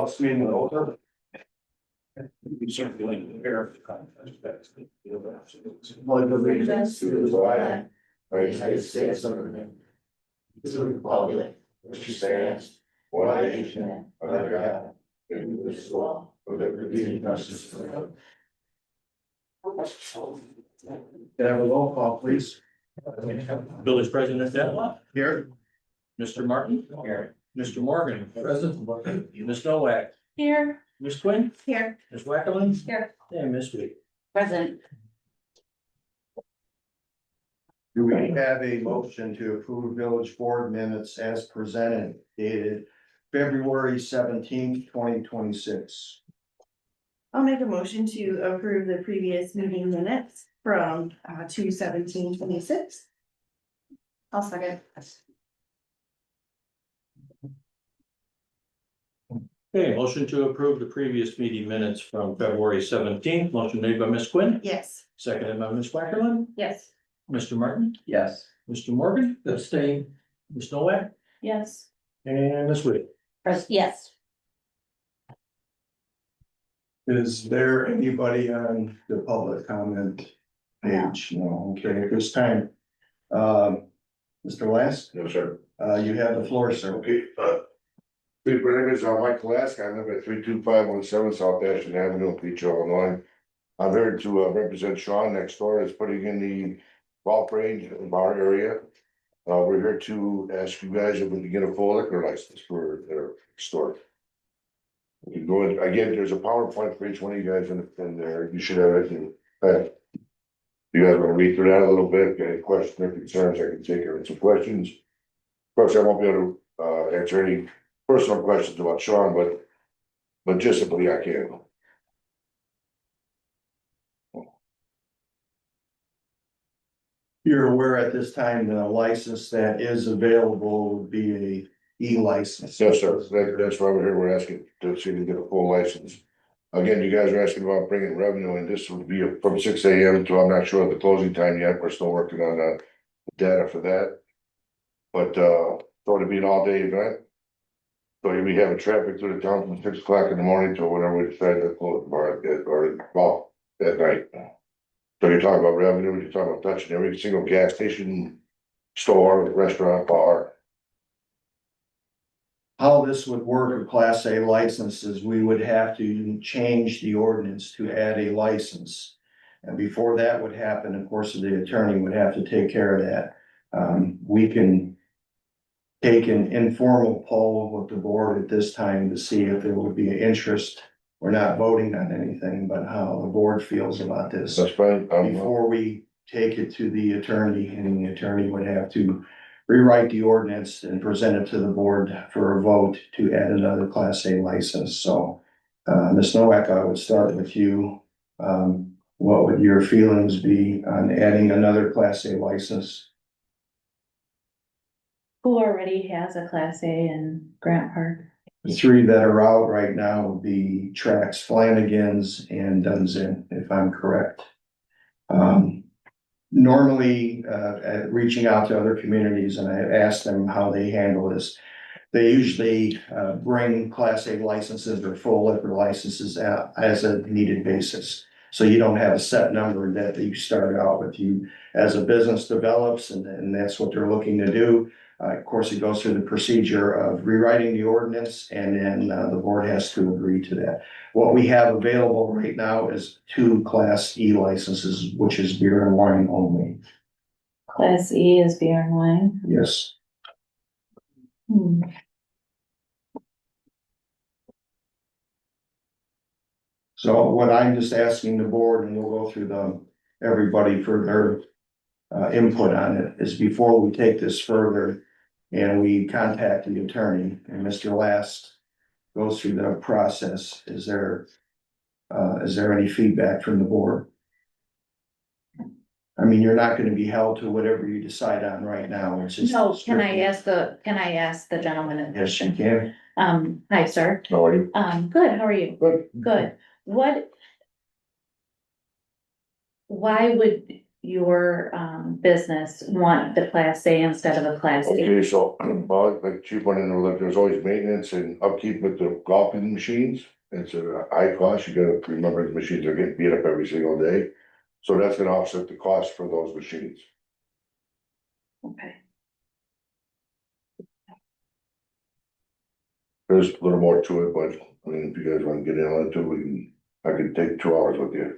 Helps me in the older. We certainly prepare. Like allegiance to the flag of the United States of America. To the republic which stands one nation under God, indivisible, with liberty and justice for all. Can I have a roll call, please? Village President Detloff, Here. Mr. Martin. Here. Mr. Morgan. Present. Ms. Nowak, Here. Ms. Quinn, Here. Ms. Wackerly, Here. and Ms. Weed. Present. Do we have a motion to approve village board minutes as presented dated February 17th, 2026? I'll make a motion to approve the previous meeting minutes from 2/17/26. I'll second. Okay, motion to approve the previous meeting minutes from February 17th. Motion made by Ms. Quinn, Yes. seconded by Ms. Wackerly. Yes. Mr. Martin, Yes. Mr. Morgan, Abstain. Ms. Nowak, Yes. and Ms. Weed. Yes. Is there anybody on the public comment page? No, okay, at this time. Mr. Last, No, sir. you have the floor, sir. Okay, my name is Michael Lask. I live at 32517 South Ashton Avenue, Peach, Illinois. I'm here to represent Sean next door is putting in the golf range in bar area. We're here to ask you guys if we can get a full liquor license for their store. We can go in, again, there's a PowerPoint for each one of you guys in there. You should have it in. You guys want to read through that a little bit, get any questions or concerns, I can take care of some questions. Of course, I won't be able to answer any personal questions about Sean, but logistically I can. You're aware at this time the license that is available would be a e-license. Yes, sir. That's why we're here. We're asking to see if we can get a full license. Again, you guys are asking about bringing revenue in. This would be from 6 AM to, I'm not sure of the closing time yet. We're still working on the data for that. But thought it'd be an all-day event. So you'll be having traffic through the town from 6 o'clock in the morning to whenever we decide to close the bar at night. So you're talking about revenue, you're talking about touching every single gas station, store, restaurant, bar. How this would work with Class A licenses, we would have to change the ordinance to add a license. And before that would happen, of course, the attorney would have to take care of that. We can take an informal poll with the board at this time to see if there would be an interest. We're not voting on anything, but how the board feels about this. That's fine. Before we take it to the attorney, and the attorney would have to rewrite the ordinance and present it to the board for a vote to add another Class A license. So, Ms. Nowak, I would start with you. What would your feelings be on adding another Class A license? Who already has a Class A in Grant Park? The three that are out right now would be Trax, Flanagan's, and Dunn's Inn, if I'm correct. Normally, reaching out to other communities, and I asked them how they handle this. They usually bring Class A licenses or full liquor licenses out as a needed basis. So you don't have a set number that you start out with. You, as a business develops, and that's what they're looking to do. Of course, it goes through the procedure of rewriting the ordinance, and then the board has to agree to that. What we have available right now is 2 Class E licenses, which is beer and wine only. Class E is beer and wine. Yes. So what I'm just asking the board, and we'll go through everybody for their input on it, is before we take this further and we contact the attorney and Mr. Last goes through the process, is there any feedback from the board? I mean, you're not gonna be held to whatever you decide on right now. It's just. No, can I ask the gentleman in Yes, you question? can. Hi, sir. How are you? Good, how are you? Good. Good. Why would your, business want the class A instead of a class A? Okay, so, well, like Chief went into, like, there's always maintenance and upkeep with the golfing machines. It's a high cost, you gotta remember the machines are getting beat up every single day. So that's gonna offset the cost for those machines. Okay. There's a little more to it, but, I mean, if you guys wanna get into it, I could take 2 hours with you.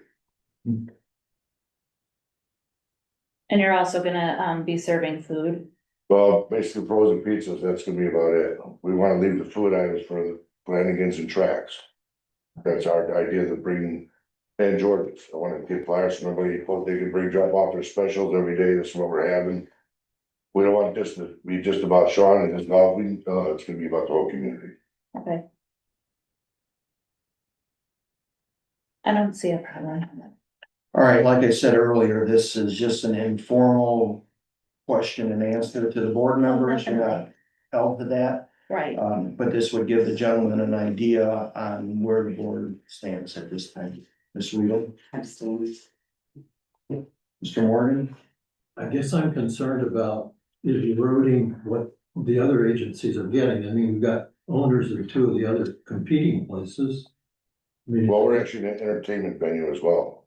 And you're also gonna, be serving food? Well, basically frozen pizzas, that's gonna be about it. We wanna leave the food items for the Flanagan's and Tracks. That's our idea to bring, and Jordan's, I wanna get flyers, so everybody, hope they can bring, drop off their specials every day, this is what we're having. We don't want this to be just about Sean and his golfing, it's gonna be about the whole community. Okay. I don't see a problem. All right, like I said earlier, this is just an informal question and answer to the board members. You're not held to that. Right. But this would give the gentleman an idea on where the board stands at this time. Ms. Weedle, Mr. Morgan, I guess I'm concerned about is eroding what the other agencies are getting. I mean, we've got owners of two of the other competing places. I mean, Well, we're actually an entertainment venue as well.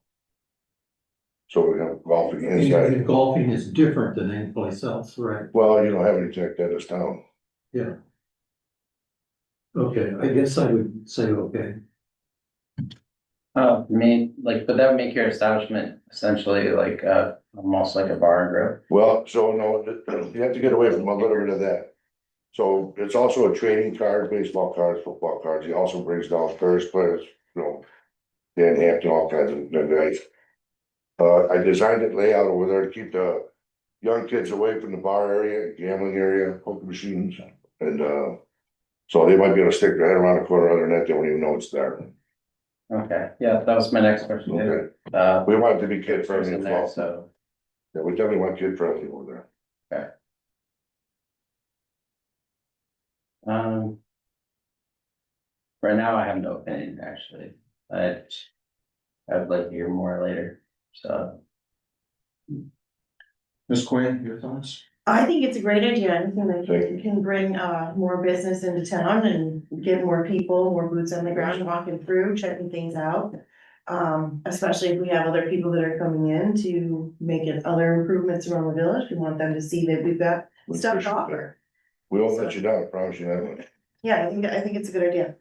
So we have golfing and inside, golfing is different than any place else, right? well, you don't have any tech that is town. Yeah. Okay, I guess I would say okay. Like, but that would make your establishment essentially like, almost like a bar and grill. Well, so no, you have to get away from a little bit of that. So it's also a trading card, baseball cards, football cards. He also brings down first players, you know. Dan Hampton, all kinds of good guys. I designed it layout over there to keep the young kids away from the bar area, gambling area, poker machines, and so they might be able to stick their head around the corner, other than that, they won't even know it's there. Okay, yeah, that was my next question. Okay, Uh, we want it to be kid friendly in as there, well. so, Yeah, we definitely want kid friendly over there. right now I have no opinion, actually. I'd like to hear more later, so. Ms. Quinn, your thoughts? I think it's a great idea. I think that can bring more business into town and get more people, more boots on the ground, walking through, checking things out. Especially if we have other people that are coming in to make it other improvements around the village. We want them to see that we've got stuff to offer. We won't let you down, I promise you that much. Yeah, I think it's a good idea.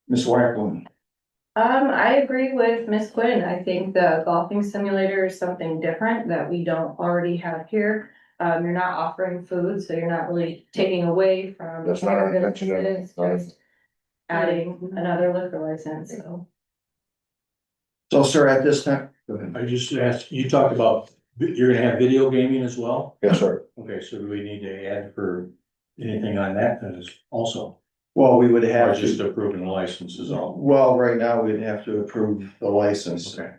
Ms. Wackland, I agree with Miss Quinn. I think the golfing simulator is something different that we don't already have here. You're not offering food, so you're not really taking away from. That's not our our intention, no. businesses, just adding another liquor license, so. so sir, at this time, go ahead. I just asked, you talked about, you're gonna have video gaming as well? Yes, sir. Okay, so do we need to add for anything on that as also? Well, we would Or have just to, approving the license is all? well, right now, we'd have to approve the license. Okay.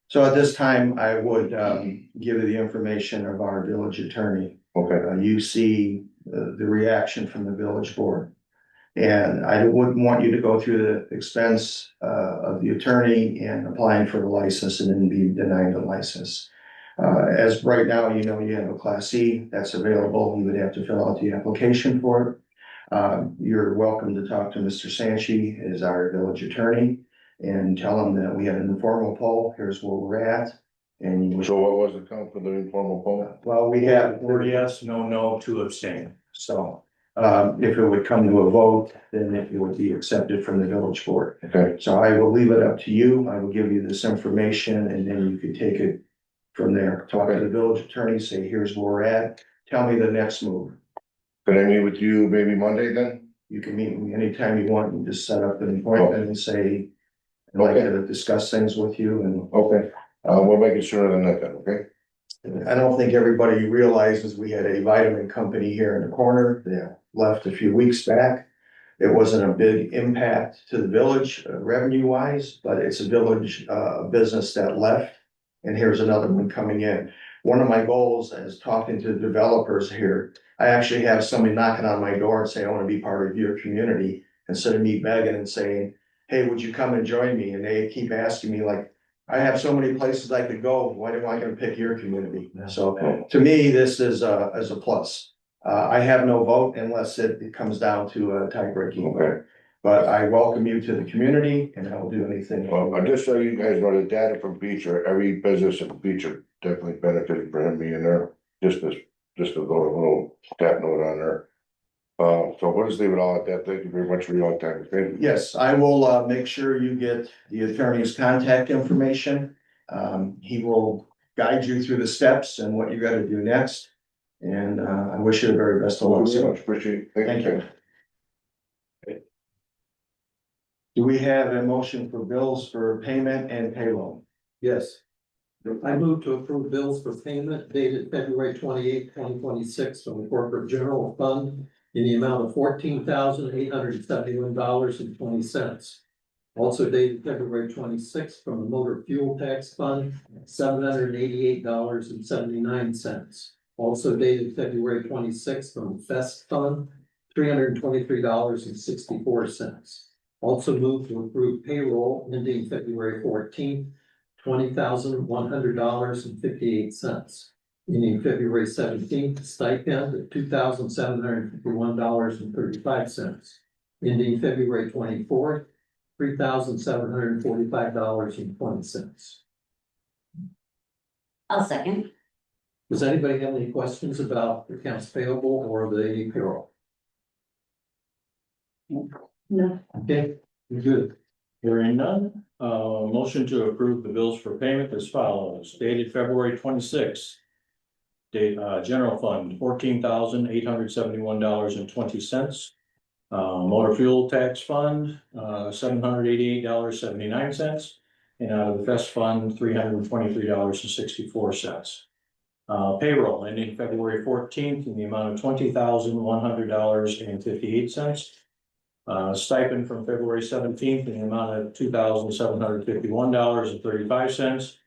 So at this time, I would give you the information of our village attorney. Okay, You see the reaction from the village board. And I wouldn't want you to go through the expense of the attorney and applying for the license and then be denied the license. As right now, you know, you have a Class C that's available, you would have to fill out the application for it. You're welcome to talk to Mr. Sanchi, is our village attorney, and tell him that we had an informal poll, here's where we're at. And so what was the count for the informal poll? well, we have 4 yes, no, 2 abstain. so, if it would come to a vote, then it would be accepted from the village board. Okay, So I will leave it up to you. I will give you this information and then you can take it from there. Talk to the village attorney, say, here's where we're at. Tell me the next move. can I meet with you maybe Monday then? You can meet me anytime you want and just set up an appointment and say, I'd like to discuss things with you and Okay, we'll make it sooner than that then, okay? I don't think everybody realizes we had a vitamin company here in the corner that left a few weeks back. It wasn't a big impact to the village revenue wise, but it's a village business that left. And here's another one coming in. One of my goals is talking to developers here. I actually have somebody knocking on my door and say, I want to be part of your community, instead of me begging and saying, hey, would you come and join me? And they keep asking me like, I have so many places I could go, why am I gonna pick your community? Yeah. So to me, this is a plus. I have no vote unless it comes down to a tie breaking vote. Okay. But I welcome you to the community and I will do anything. Well, just so you guys know, the data from Beecher, every business in Beecher definitely benefited for him being there, just a little tap note on there. So we'll just leave it all at that. Thank you very much for your time. Thank you. Yes, I will make sure you get the attorney's contact information. He will guide you through the steps and what you gotta do next. And I wish you the very best of luck. Thank you very sir. much. Appreciate it. Thank you. Do we have a motion for bills for payment and payroll? Yes. I move to approve bills for payment dated February 28, 2026 from the corporate general fund in the amount of $14,871.20. Also dated February 26th from the motor fuel tax fund, $788.79. Also dated February 26th from the Fest fund, $323.64. Also moved to approve payroll ending February 14th, $20,100.58. Ending February 17th, stipend of $2,751.35. Ending February 24th, $3,745.20. I'll second. Does anybody have any questions about accounts payable or the payroll? No. Okay, you're good. Hearing none, motion to approve the bills for payment as follows, dated February 26th. Date, general fund, $14,871.20. Motor fuel tax fund, $788.79. And out of the Fest fund, $323.64. Payroll ending February 14th in the amount of $20,100.58. Stipend from February 17th in the amount of $2,751.35.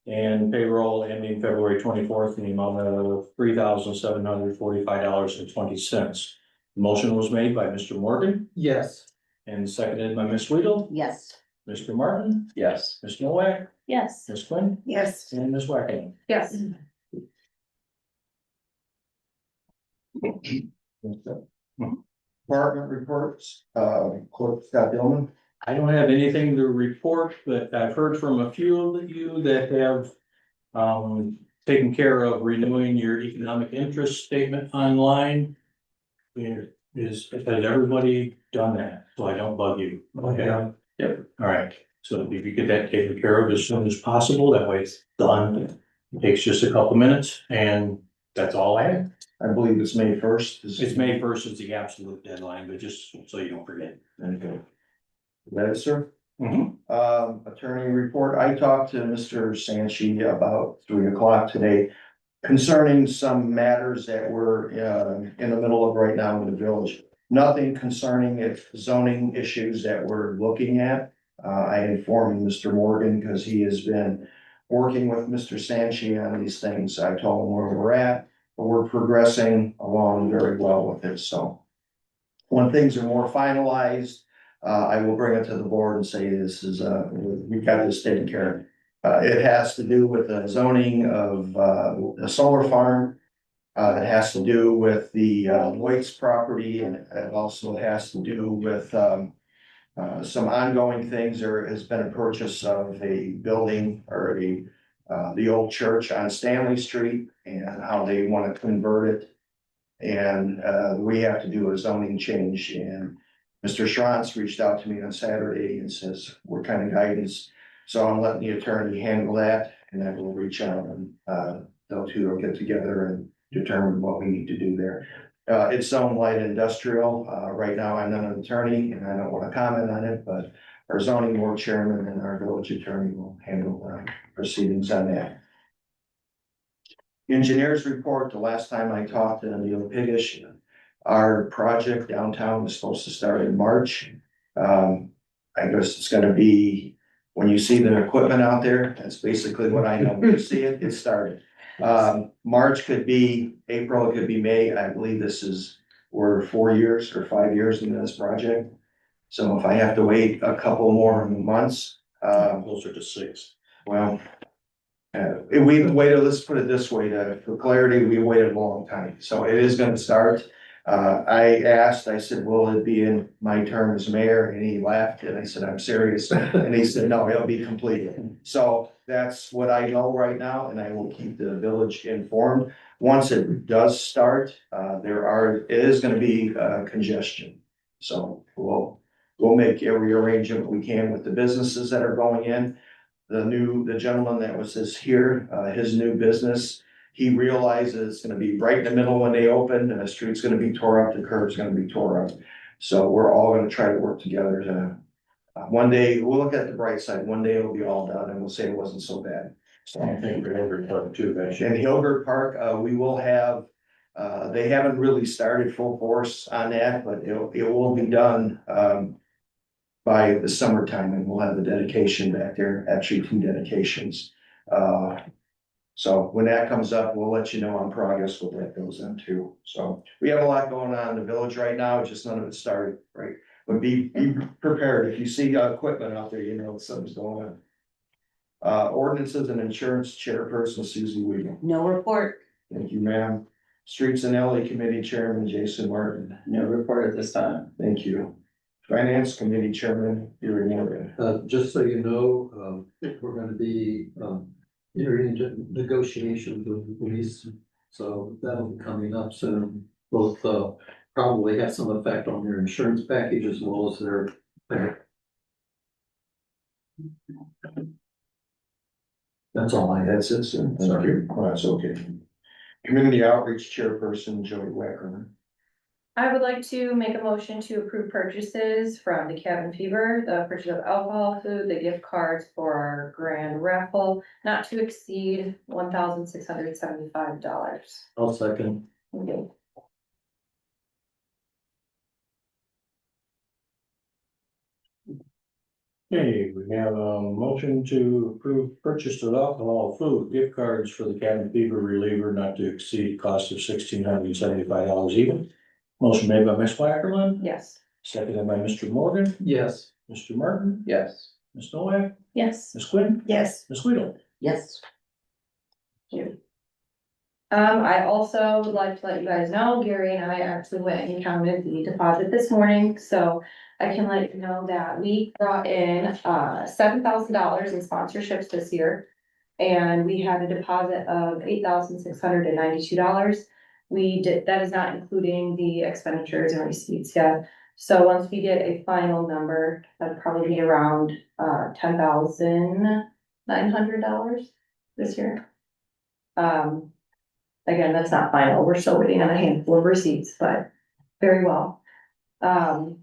And payroll ending February 24th in the amount of $3,745.20. Motion was made by Mr. Morgan Yes. and seconded by Ms. Weedle. Yes. Mr. Martin, Yes. Ms. Nowak, Yes. Ms. Quinn, Yes. and Ms. Wacking. Yes. Department reports, Clerk Scott Dillman. I don't have anything to report, but I've heard from a few of you that have taken care of renewing your economic interest statement online. Has everybody done that? So I don't bug you. Okay. Yep. All right. So if you get that taken care of as soon as possible, that way it's done. It takes just a couple minutes and that's all I have. I believe it's May 1st. It's May 1st is the absolute deadline, but just so you don't forget. Okay. That is, sir. Mhm. Attorney report, I talked to Mr. Sanchi about 3 o'clock today concerning some matters that we're in the middle of right now in the village. Nothing concerning if zoning issues that we're looking at. I informed Mr. Morgan because he has been working with Mr. Sanchi on these things. I told him where we're at, but we're progressing along very well with it, so. When things are more finalized, I will bring it to the board and say this is, we've got this taken care of. It has to do with the zoning of, the solar farm. It has to do with the, White's property, and it also has to do with, some ongoing things. There has been a purchase of a building or the old church on Stanley Street and how they want to convert it. And we have to do a zoning change, and Mr. Schrantz reached out to me on Saturday and says, what kind of guidance? So I'm letting the attorney handle that, and then we'll reach out and those two will get together and determine what we need to do there. It's zone light industrial. Right now, I'm not an attorney and I don't want to comment on it, but our zoning board chairman and our village attorney will handle proceedings on that. Engineers report, the last time I talked to Neil Piggish, our project downtown was supposed to start in March. I guess it's gonna be, when you see the equipment out there, that's basically what I know. When you see it, it started. March could be April, it could be May. I believe we're 4 years or 5 years into this project. So if I have to wait a couple more months, Closer to 6. Well. We waited, let's put it this way, for clarity, we waited a long time, so it is gonna start. I said, will it be in my term as mayor? And he laughed, and I said, I'm serious, and he said, no, it'll be completed. So that's what I know right now, and I will keep the village informed. Once it does start, it is gonna be, congestion. So we'll make every arrangement we can with the businesses that are going in. The gentleman that was here, his new business, he realizes it's gonna be right in the middle when they open, and the street's gonna be tore up, the curb's gonna be tore up. So we're all gonna try to work together to, one day, we'll look at the bright side, one day it'll be all done, and we'll say it wasn't so bad. I think we're over part two, actually. In Hilbert Park, we will have, they haven't really started full force on that, but it will be done, by the summertime, and we'll have the dedication back there, actually 2 dedications. So when that comes up, we'll let you know on progress what that goes into. So we have a lot going on in the village right now, just none of it started, right? But be prepared. If you see equipment out there, you know something's going on. Ordinances and insurance chairperson Susie Wiegand. No report. Thank you, ma'am. Streets and LA Committee Chairman Jason Martin. No report at this time. Thank you. Finance Committee Chairman Gary Morgan. Just so you know, we're gonna be, entering into negotiations with the police. So that'll be coming up soon. Both, probably have some effect on their insurance package as well as their. That's all I had. That's it, sir. Thank you. Oh, that's okay. Community Outreach Chairperson Joey Wackerman. I would like to make a motion to approve purchases from the Cabin Fever, the purchase of alcohol, food, the gift cards for our grand raffle, not to exceed $1,675. I'll second. Okay. Okay, we have a motion to approve purchase of alcohol, food, gift cards for the cabin fever reliever not to exceed cost of $1,675 even. Motion made by Ms. Wackerman, Yes. seconded by Mr. Morgan, Yes. Mr. Martin, Yes. Ms. Noack, Yes. Ms. Quinn, Yes. Ms. Weedle. Yes. I also would like to let you guys know, Gary and I actually went and counted the deposit this morning, so I can let you know that we brought in $7,000 in sponsorships this year. And we had a deposit of $8,692. That is not including the expenditures and receipts yet. So once we get a final number, that'd probably be around $10,900 this year. Again, that's not final. We're still waiting on a handful of receipts, but very well. And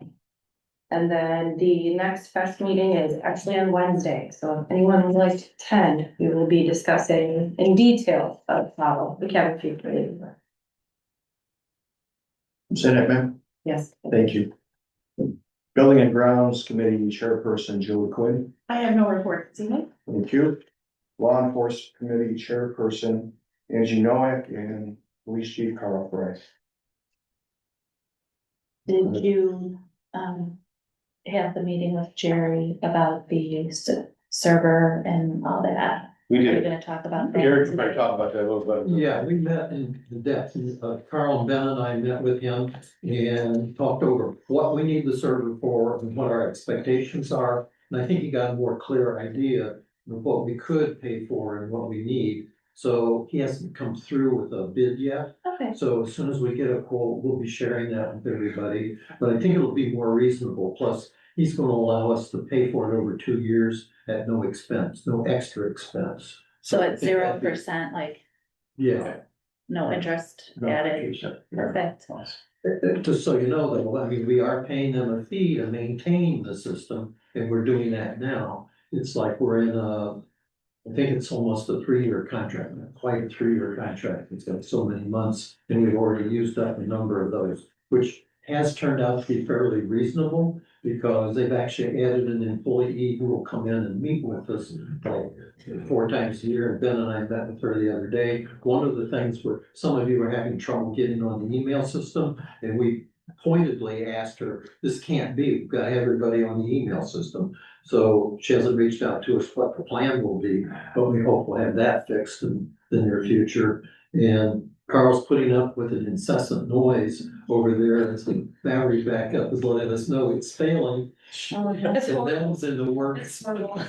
then the next fest meeting is actually on Wednesday. So if anyone would like to attend, we will be discussing in detail of how the cabin fever. Say that, ma'am. Yes. Thank you. Building and Grounds Committee Chairperson Julie Quinn. I have no report this evening. Thank you. Law Enforcement Committee Chairperson Angie Noack and Police Chief Carl Price. Did you, have the meeting with Jerry about the server and all that? We Are you did. gonna talk about that? Eric, might talk about that a little bit. Yeah, we met in depth. Carl and Ben and I met with him and talked over what we need the server for and what our expectations are. And I think he got a more clear idea of what we could pay for and what we need. So he hasn't come through with a bid yet. Okay, So as soon as we get a quote, we'll be sharing that with everybody. But I think it'll be more reasonable. Plus, he's gonna allow us to pay for it over 2 years at no expense, no extra expense. so I it's think that'd be- 0%, like, Yeah. no interest No, added, perfect. Just so you know, though, I mean, we are paying them a fee to maintain the system, and we're doing that now. It's like we're in I think it's almost a 3-year contract, not quite a 3-year contract. It's got so many months, and we've already used up a number of those, which has turned out to be fairly reasonable because they've actually added an employee who will come in and meet with us like 4 times a year. And Ben and I met with her the other day. One of the things where some of you are having trouble getting on the email system, and we pointedly asked her, this can't be, we've got to have everybody on the email system. So she hasn't reached out to us what the plan will be, but we hope we'll have that fixed in the near future. And Carl's putting up with an incessant noise over there, and the battery backup is letting us know it's failing. Oh, And that's that horrible. was in the works. It's horrible.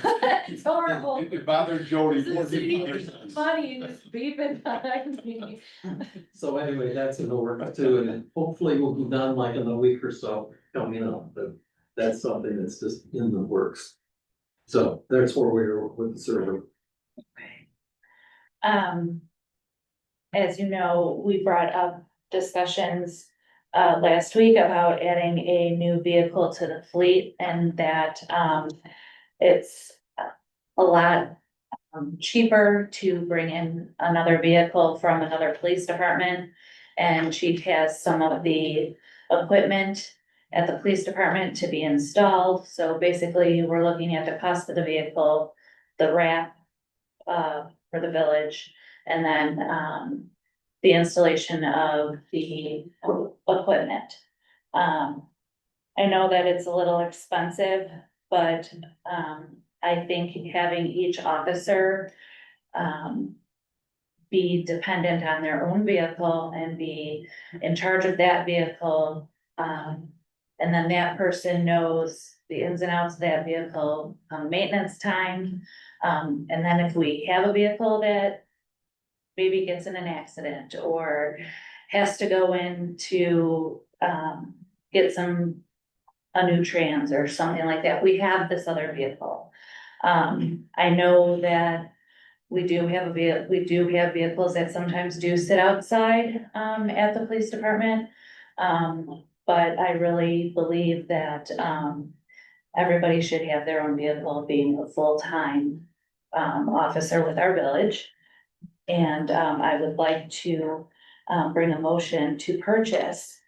It's horrible. It bothered Jody. Money is beeping behind me. So anyway, that's in the works too, and hopefully we'll be done like in a week or so coming up, but that's something that's just in the works. So that's where we're with the server. As you know, we brought up discussions last week about adding a new vehicle to the fleet and that it's a lot cheaper to bring in another vehicle from another police department. And she has some of the equipment at the police department to be installed. So basically, we're looking at the cost of the vehicle, the wrap for the village, and then the installation of the equipment. I know that it's a little expensive, but I think having each officer be dependent on their own vehicle and be in charge of that vehicle. And then that person knows the ins and outs of that vehicle, maintenance time. And then if we have a vehicle that maybe gets in an accident or has to go in to get a new trans or something like that, we have this other vehicle. I know that we do have vehicles that sometimes do sit outside at the police department. But I really believe that everybody should have their own vehicle, being a full-time officer with our village. And I would like to bring a motion to purchase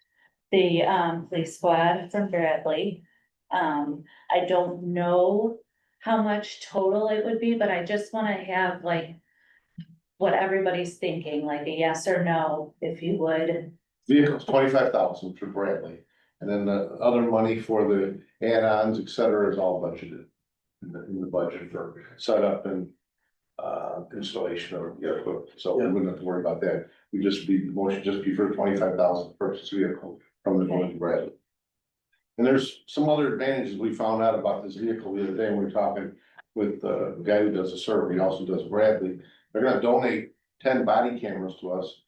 the police squad from Bradley. I don't know how much total it would be, but I just wanna have like what everybody's thinking, like a yes or no, if you would. Vehicle's 25,000 for Bradley, and then the other money for the add-ons, et cetera, is all budgeted. In the budget for setup and installation of the equipment, so we wouldn't have to worry about that. We just be, motion just be for 25,000 purchase vehicle from the village of Bradley. And there's some other advantages we found out about this vehicle the other day, when we were talking with the guy who does the survey, he also does Bradley. They're gonna donate 10 body cameras to us.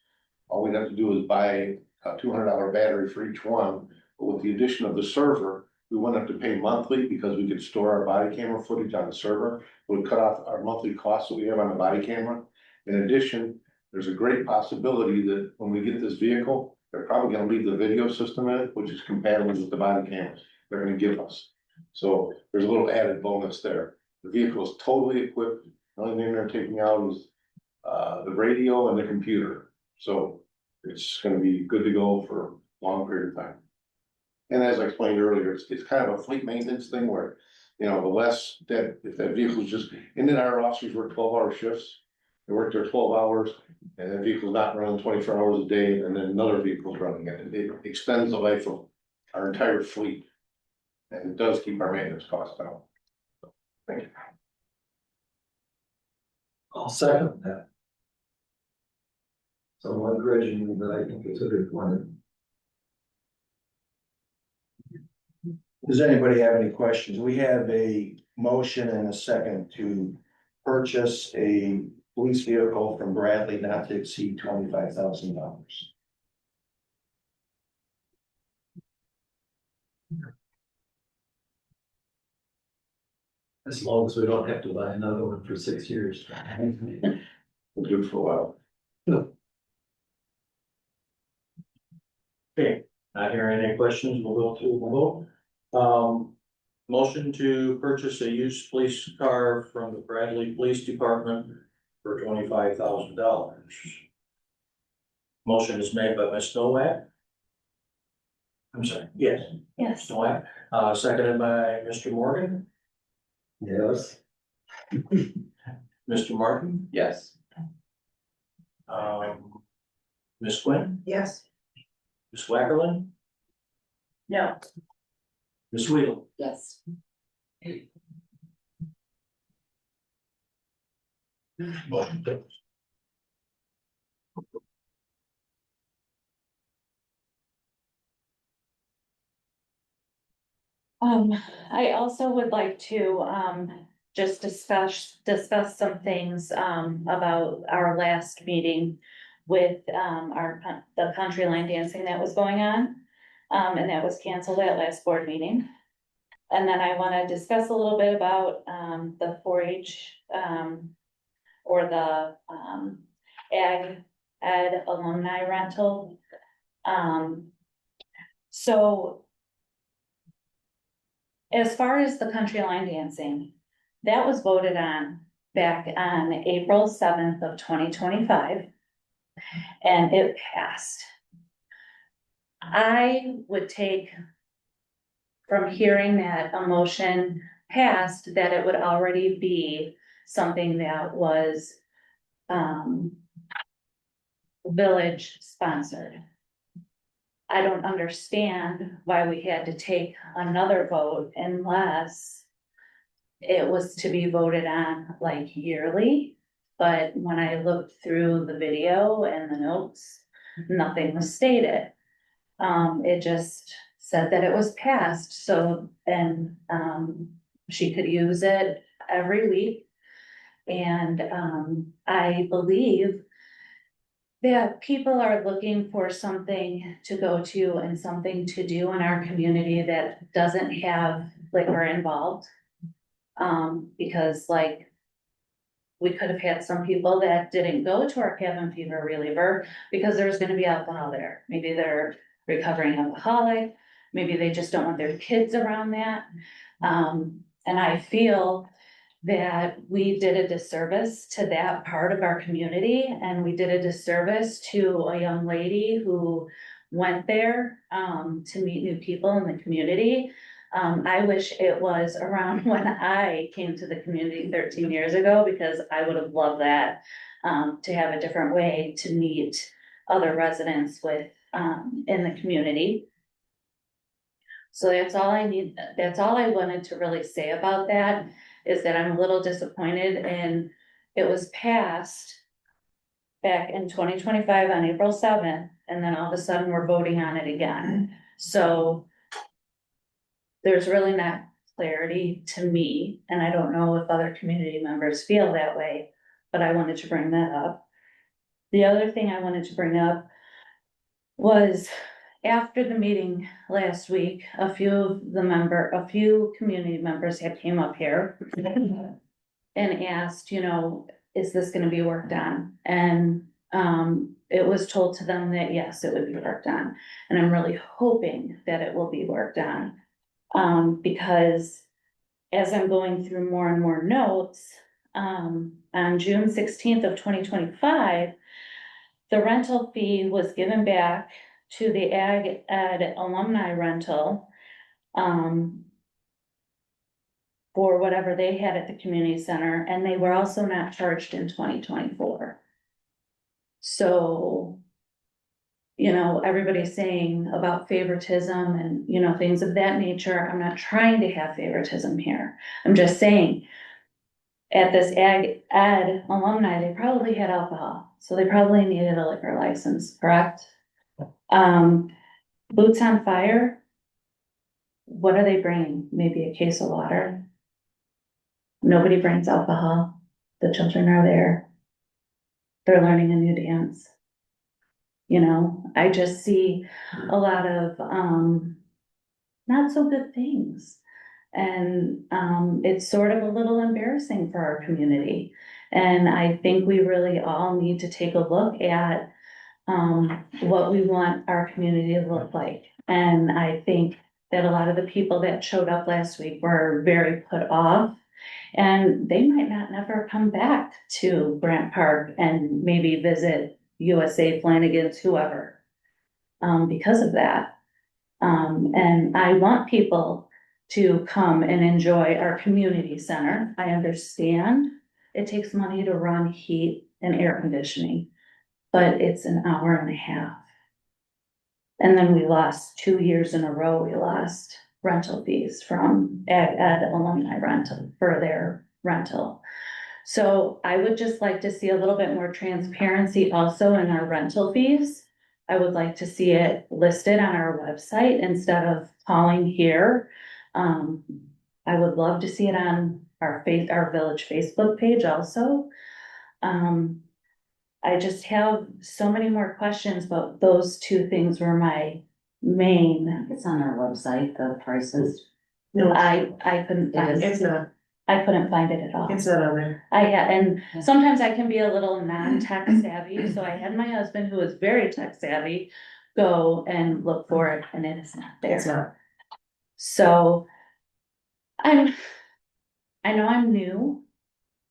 All we'd have to do is buy a $200 battery for each one, but with the addition of the server, we wouldn't have to pay monthly because we could store our body camera footage on the server. It would cut off our monthly costs that we have on the body camera. In addition, there's a great possibility that when we get this vehicle, they're probably gonna leave the video system in it, which is compatible with the body cameras they're gonna give us. So there's a little added bonus there. The vehicle is totally equipped. The only thing they're taking out is the radio and the computer. So it's gonna be good to go for a long period of time. And as I explained earlier, it's kind of a fleet maintenance thing where, you know, the less that, if that vehicle is just, and then our officers work 12-hour shifts. They work their 12 hours and the vehicle's not running 24 hours a day, and then another vehicle's running it. It extends the life of our entire fleet. And it does keep our maintenance costs down. Thank you. I'll second that. So I'm grudging you, but I think it's a good one. Does anybody have any questions? We have a motion and a second to purchase a police vehicle from Bradley not to exceed $25,000. As long as we don't have to buy another one for 6 years. We'll do it for a while. Okay, not hearing any questions, we'll go to the vote. Motion to purchase a used police car from the Bradley Police Department for $25,000. Motion is made by Ms. Nowak. I'm sorry, yes, Yes. Nowak, seconded by Mr. Morgan. Yes. Mr. Martin, Yes. Ms. Quinn, Yes. Ms. Wackerly, No. Ms. Wheel? Yes. I also would like to, just discuss some things, about our last meeting with, the country line dancing that was going on. And that was canceled at last board meeting. And then I wanna discuss a little bit about, the 4-H, or the, ag ed alumni rental. So as far as the country line dancing, that was voted on back on April 7th of 2025. And it passed. I would take from hearing that a motion passed, that it would already be something that was, village sponsored. I don't understand why we had to take another vote unless it was to be voted on like yearly. But when I looked through the video and the notes, nothing was stated. It just said that it was passed, so, and, she could use it every week. And, I believe that people are looking for something to go to and something to do in our community that doesn't have liquor involved. Because like, we could have had some people that didn't go to our cabin fever reliever because there's gonna be alcohol there. Maybe they're recovering alcoholic, maybe they just don't want their kids around that. And I feel that we did a disservice to that part of our community, and we did a disservice to a young lady who went there, to meet new people in the community. I wish it was around when I came to the community 13 years ago, because I would have loved that, to have a different way to meet other residents with, in the community. So that's all I need, that's all I wanted to really say about that, is that I'm a little disappointed, and it was passed back in 2025 on April 7th, and then all of a sudden we're voting on it again. So there's really not clarity to me, and I don't know if other community members feel that way, but I wanted to bring that up. The other thing I wanted to bring up was, after the meeting last week, a few community members had came up here and asked, you know, is this gonna be worked on? And, it was told to them that yes, it would be worked on, and I'm really hoping that it will be worked on. Because as I'm going through more and more notes, on June 16th of 2025, the rental fee was given back to the Ag Ed alumni rental, for whatever they had at the community center, and they were also not charged in 2024. So, you know, everybody's saying about favoritism and, you know, things of that nature. I'm not trying to have favoritism here. I'm just saying, at this Ag Ed alumni, they probably had alcohol, so they probably needed a liquor license, correct? Boots on Fire, what are they bringing? Maybe a case of water? Nobody brings alcohol. The children are there. They're learning a new dance. You know, I just see a lot of, not so good things. And, it's sort of a little embarrassing for our community. And I think we really all need to take a look at, what we want our community to look like. And I think that a lot of the people that showed up last week were very put off, and they might not never come back to Grant Park and maybe visit USA, Flanagan's, whoever, because of that. And I want people to come and enjoy our community center. I understand it takes money to run heat and air conditioning, but it's an hour and a half. And then we lost 2 years in a row, we lost rental fees from Ed Alumni Rental for their rental. So I would just like to see a little bit more transparency also in our rental fees. I would like to see it listed on our website instead of calling here. I would love to see it on our village Facebook page also. I just have so many more questions, but those two things were my main. It's on our website, the prices. No, I couldn't find it's it. not, I couldn't find it at all. it's not on there. And sometimes I can be a little non-tech savvy, so I had my husband, who is very tech savvy, go and look for it, and it is not It's there. not. So I know I'm new,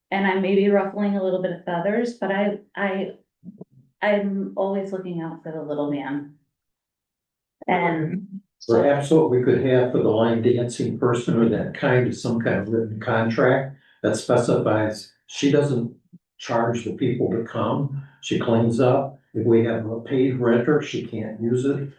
and I may be ruffling a little bit of feathers, but I'm always looking out for the little man. And so, Perhaps what we could have for the line dancing person or that kind of some kind of written contract that specifies she doesn't charge the people to come, she cleans up. If we have a paid renter, she can't use it.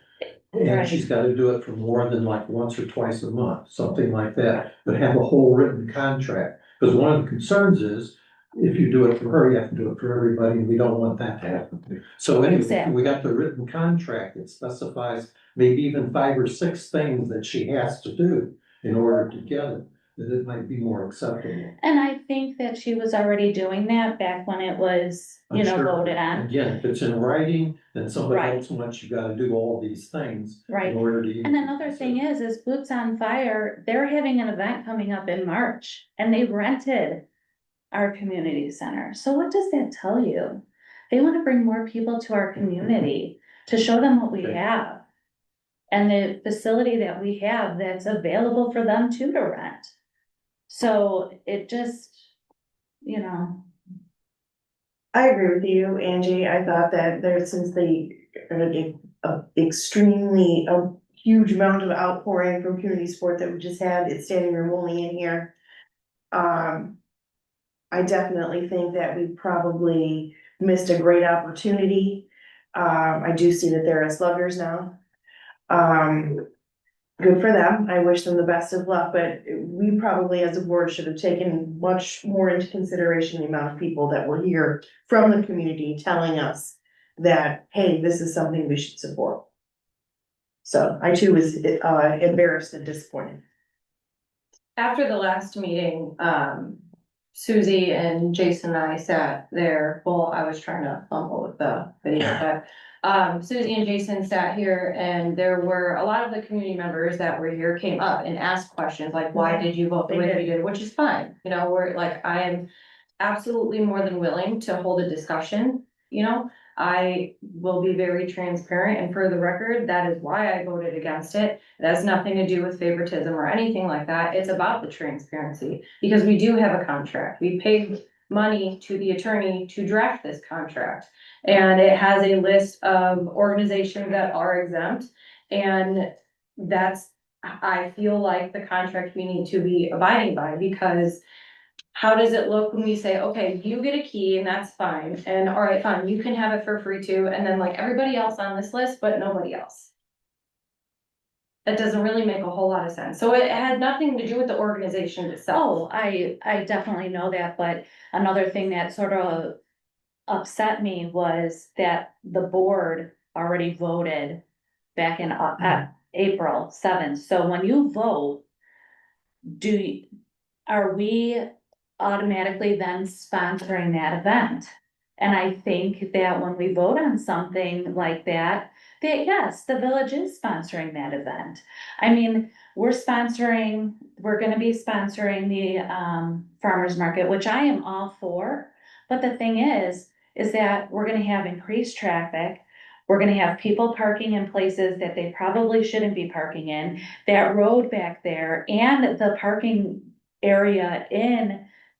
And Right. she's gotta do it for more than like once or twice a month, something like that, but have a whole written contract. Because one of the concerns is, if you do it for her, you have to do it for everybody, and we don't want that to happen. So anyway, Exactly. we got the written contract, it specifies maybe even 5 or 6 things that she has to do in order to get it, that it might be more acceptable. and I think that she was already doing that back when it was, I'm sure. voted on, Again, if it's in writing, then somebody Right. else wants you gotta do all these things right? in order to. And another thing is Boots on Fire, they're having an event coming up in March, and they rented our community center. So what does that tell you? They want to bring more people to our community to show them what we Okay. have. And the facility that we have that's available for them to rent. So it just, I agree with you, Angie. I thought that there, since a huge amount of outpouring from community support that we just had, it's standing room only in here. I definitely think that we probably missed a great opportunity. I do see that they're sluggers now. Good for them. I wish them the best of luck, but we probably as a board should have taken much more into consideration the amount of people that were here from the community telling us that, hey, this is something we should support. So I too was embarrassed and disappointed. After the last meeting, Susie and Jason and I sat there, well, I was trying to fumble with the video, but Susie and Jason sat here and there were a lot of the community members that were here came up and asked questions like, why did you vote the way that you did, which is fine. We're like, I am absolutely more than willing to hold a discussion, I will be very transparent, and for the record, that is why I voted against it. It has nothing to do with favoritism or anything like that. It's about the transparency, because we do have a contract. We paid money to the attorney to draft this contract. And it has a list of organizations that are exempt, and I feel like the contract we need to be abiding by, because how does it look when we say, okay, you get a key and that's fine, and all right, fine, you can have it for free too, and then like everybody else on this list, but nobody else. That doesn't really make a whole lot of sense. So it had nothing to do with the organization itself. oh, I definitely know that, but another thing that sort of upset me was that the board already voted back in April 7th. So when you vote, are we automatically then sponsoring that event? And I think that when we vote on something like that yes, the village is sponsoring that event. I mean, we're gonna be sponsoring the farmer's market, which I am all for. But the thing is that we're gonna have increased traffic. We're gonna have people parking in places that they probably shouldn't be parking in. That road back there and the parking area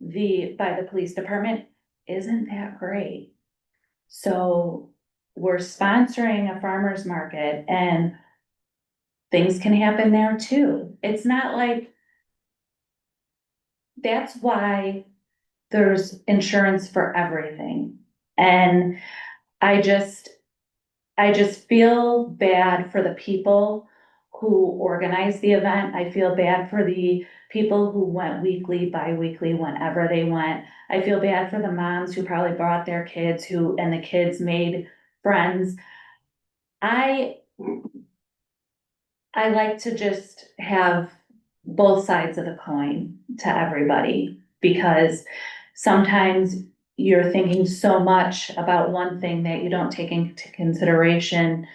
by the police department isn't that great. So we're sponsoring a farmer's market and things can happen there too. It's not like, that's why there's insurance for everything. And I I just feel bad for the people who organized the event. I feel bad for the people who went weekly, bi-weekly, whenever they went. I feel bad for the moms who probably brought their kids and the kids made friends. I like to just have both sides of the coin to everybody, because sometimes you're thinking so much about one thing that you don't take into consideration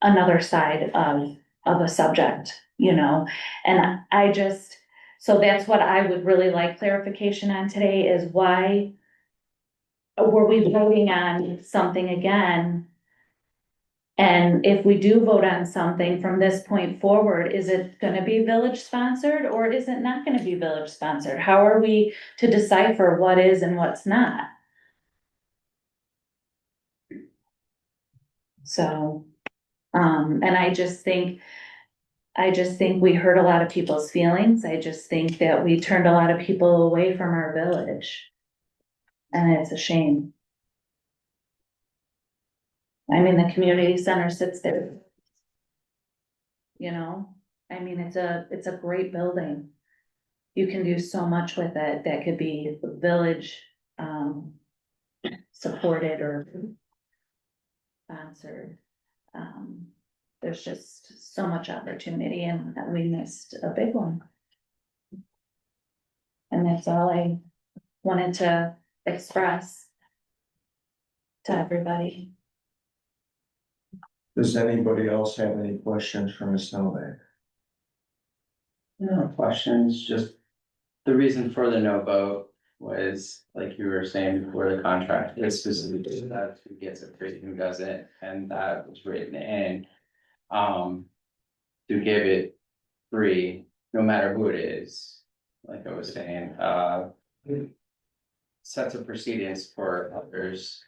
another side of a subject, you know? And I just, so that's what I would really like clarification on today, is why were we voting on something again? And if we do vote on something from this point forward, is it gonna be village sponsored or is it not gonna be village sponsored? How are we to decipher what is and what's not? So, and I just think we hurt a lot of people's feelings. I just think that we turned a lot of people away from our village. And it's a shame. I mean, the community center sits there. You know, I mean, it's a great building. You can do so much with it that could be village, supported or sponsored. There's just so much opportunity and we missed a big one. And that's all I wanted to express to everybody. Does anybody else have any questions for Ms. Novak? No questions, just the reason for the no vote was, like you were saying before, the contract is specifically that who gets it free, who doesn't, and that was written in. To give it free, no matter who it is, like I was saying, sets a precedence for others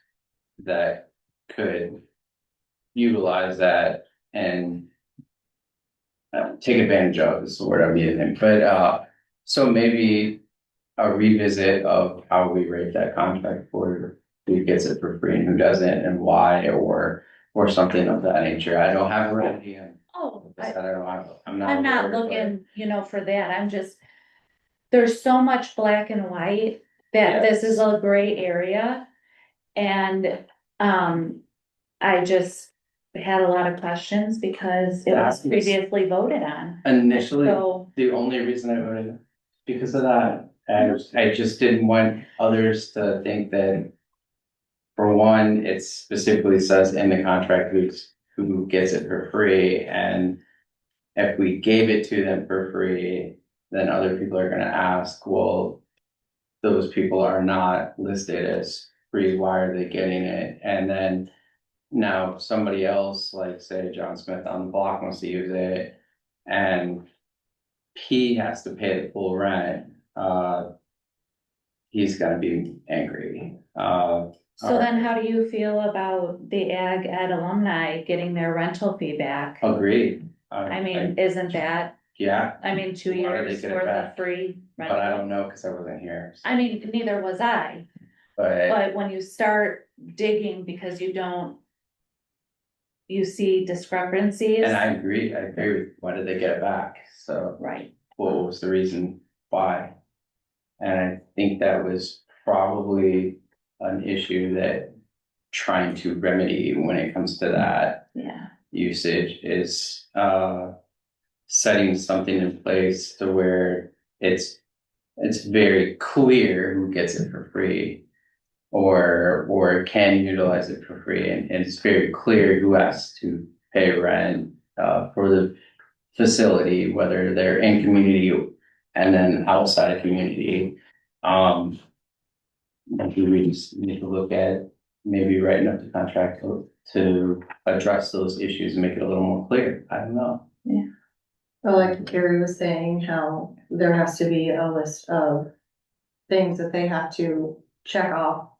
that could utilize that and take advantage of, is the word I'm using, but so maybe a revisit of how we rate that contract for who gets it for free and who doesn't and why, or something of that nature. I don't have a remedy. Oh, I don't know, I'm I'm not not. a lawyer, looking, you know, for that. I'm just, there's so much black and white that this is a gray area. And, I just had a lot of questions because it was That is- previously voted on. but Initially, So, the only reason I voted because of that, I just didn't want others to think that. For one, it specifically says in the contract who gets it for free, and if we gave it to them for free, then other people are gonna ask, well, those people are not listed as free, why are they getting it? And then now somebody else, like say John Smith on the block wants to use it, and he has to pay the full rent, he's gonna be angry. so then how do you feel about the Ag Ed alumni getting their rental fee back? Agreed. I mean, isn't that, Yeah, I mean, 2 Why do they years get it worth back? of free but I rental? don't know, cause I wasn't here. I mean, neither was I, But but when you start digging because you see discrepancies. and I agree with, why did they get it back? So Right, what was the reason why? And I think that was probably an issue that trying to remedy when it comes to that yeah, usage is setting something in place to where it's very clear who gets it for free or can utilize it for free, and it's very clear who has to pay rent for the facility, whether they're in community and then outside of community. Maybe we just need to look at maybe writing up the contract to address those issues and make it a little more clear. I don't know. Well, like Carrie was saying, how there has to be a list of things that they have to check off.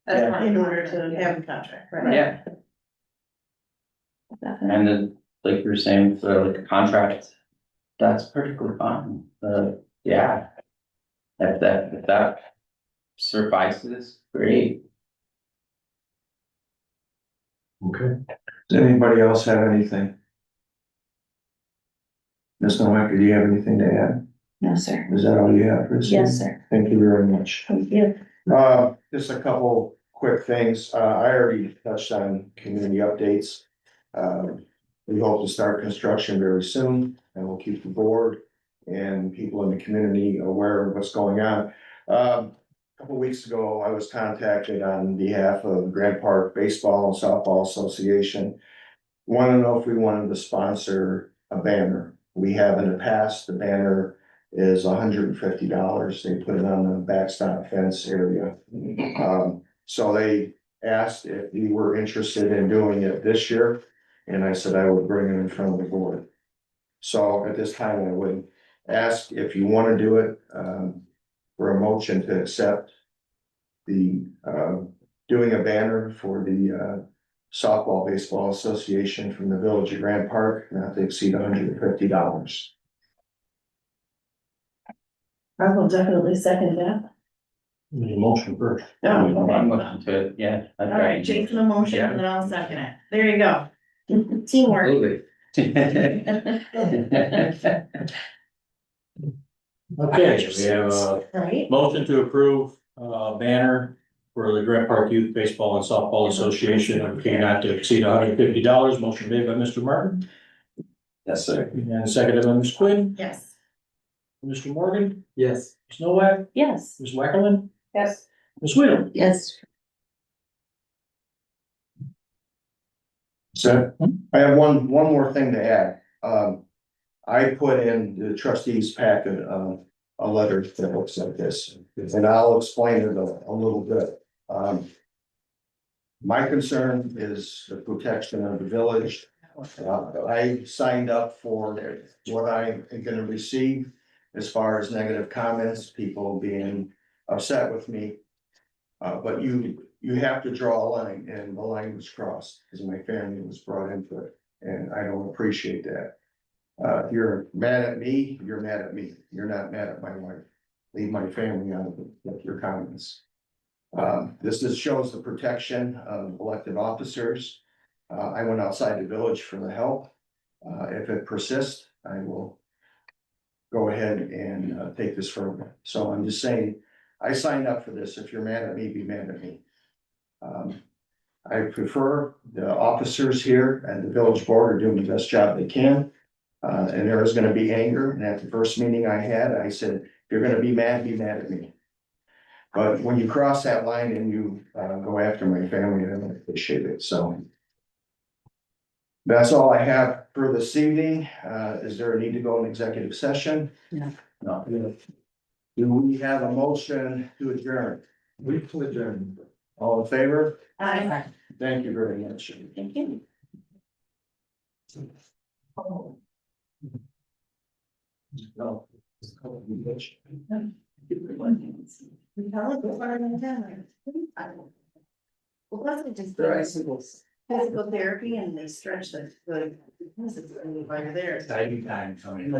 as Yeah. part of In the order to contract, have a contract, right? Yeah, definitely. and then like you were saying, for like a contract, that's perfectly fine. Yeah. If that suffices, great. Okay. Does anybody else have anything? Ms. Nowak, do you have anything to add? No, sir. Is that all you have, Chris? Yes, sir. Thank you very much. Thank you. Just a couple quick things. I already touched on community updates. We hope to start construction very soon and we'll keep the board and people in the community aware of what's going on. A couple weeks ago, I was contacted on behalf of Grand Park Baseball and Softball Association. Want to know if we wanted to sponsor a banner. We have in the past, the banner is $150. They put it on the backstop fence area. So they asked if we were interested in doing it this year, and I said I would bring it in front of the board. So at this time, I would ask if you want to do it, for a motion to accept the, doing a banner for the, Softball Baseball Association from the Village of Grand Park, not to exceed $150. I will definitely second that. Need a motion first. Oh, I'm okay. looking to it, yeah. All right, Jason, the motion, and then I'll second it. There you go. Teamwork. Okay, we have a Right? motion to approve banner for the Grand Park Youth Baseball and Softball Association, okay, not to exceed $150. Motion made by Mr. Martin Yes, sir. and seconded by Ms. Quinn. Yes. Mr. Morgan, Yes. Ms. Nowak, Yes. Ms. Wackerman, Yes. Ms. Whittle. Yes, So I have one more thing to add. I put in the trustees packet, a letter that looks like this, and I'll explain it a little bit. My concern is the protection of the village. I signed up for what I'm gonna receive as far as negative comments, people being upset with me. But you have to draw a line, and the line was crossed, because my family was brought into it, and I don't appreciate that. If you're mad at me, you're mad at me, you're not mad at my wife. Leave my family out of it with your comments. This just shows the protection of elected officers. I went outside the village for the help. If it persists, I will go ahead and take this further. So I'm just saying, I signed up for this. If you're mad at me, be mad at me. I prefer the officers here and the village board are doing the best job they can. And there is gonna be anger, and at the first meeting I had, I said, if you're gonna be mad at me. But when you cross that line and you go after my family, I don't appreciate it, so. That's all I have for this evening. Is there a need to go in executive session? No. No. Do we have a motion to adjourn? We to adjourn. All in favor? Aye. Thank you very much. Thank you. No. We tell it, we're running down. Well, wasn't just physical therapy and they stretch the, this is while you're there. Exciting time coming.